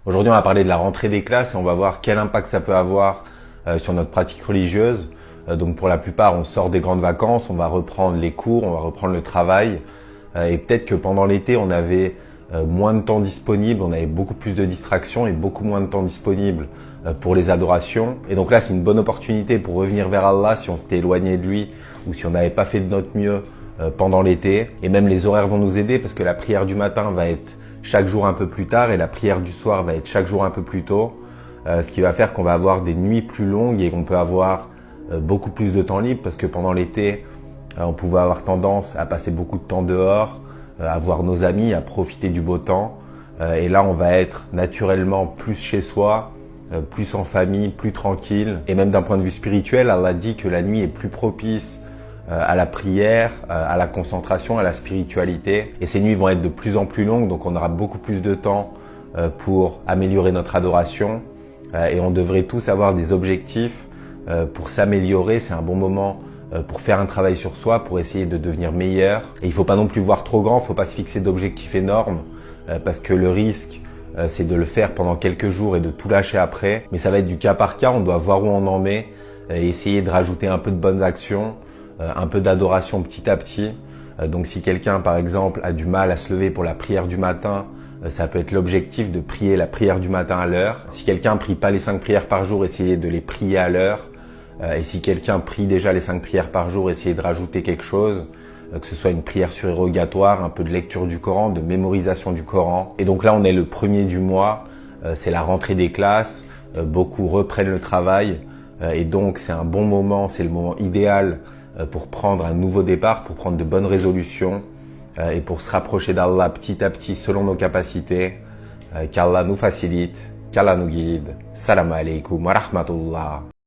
Aujourd'hui, on va parler de la rentrée des classes et on va voir quel impact ça peut avoir sur notre pratique religieuse. Donc pour la plupart, on sort des grandes vacances, on va reprendre les cours, on va reprendre le travail. Et peut-être que pendant l'été, on avait moins de temps disponible, on avait beaucoup plus de distractions et beaucoup moins de temps disponible pour les adorations. Et donc là, c'est une bonne opportunité pour revenir vers Allah si on s'était éloigné de lui ou si on n'avait pas fait de notre mieux pendant l'été. Et même les horaires vont nous aider parce que la prière du matin va être chaque jour un peu plus tard et la prière du soir va être chaque jour un peu plus tôt. Ce qui va faire qu'on va avoir des nuits plus longues et qu'on peut avoir beaucoup plus de temps libre parce que pendant l'été, on pouvait avoir tendance à passer beaucoup de temps dehors, à voir nos amis, à profiter du beau temps. Et là, on va être naturellement plus chez soi, plus en famille, plus tranquille. Et même d'un point de vue spirituel, Allah dit que la nuit est plus propice à la prière, à la concentration, à la spiritualité. Et ces nuits vont être de plus en plus longues, donc on aura beaucoup plus de temps pour améliorer notre adoration. Et on devrait tous avoir des objectifs pour s'améliorer. C'est un bon moment pour faire un travail sur soi, pour essayer de devenir meilleur. Et il ne faut pas non plus voir trop grand, il ne faut pas se fixer d'objectifs énormes parce que le risque, c'est de le faire pendant quelques jours et de tout lâcher après. Mais ça va être du cas par cas, on doit voir où on en est et essayer de rajouter un peu de bonnes actions, un peu d'adoration petit à petit. Donc si quelqu'un, par exemple, a du mal à se lever pour la prière du matin, ça peut être l'objectif de prier la prière du matin à l'heure. Si quelqu'un ne prie pas les 5 prières par jour, essayez de les prier à l'heure. Et si quelqu'un prie déjà les 5 prières par jour, essayez de rajouter quelque chose, que ce soit une prière surérogatoire, un peu de lecture du Coran, de mémorisation du Coran. Et donc là, on est le premier du mois, c'est la rentrée des classes, beaucoup reprennent le travail. Et donc, c'est un bon moment, c'est le moment idéal pour prendre un nouveau départ, pour prendre de bonnes résolutions et pour se rapprocher d'Allah petit à petit selon nos capacités. Qu'Allah nous facilite, qu'Allah nous guide. Salam alaikum wa rahmatullah.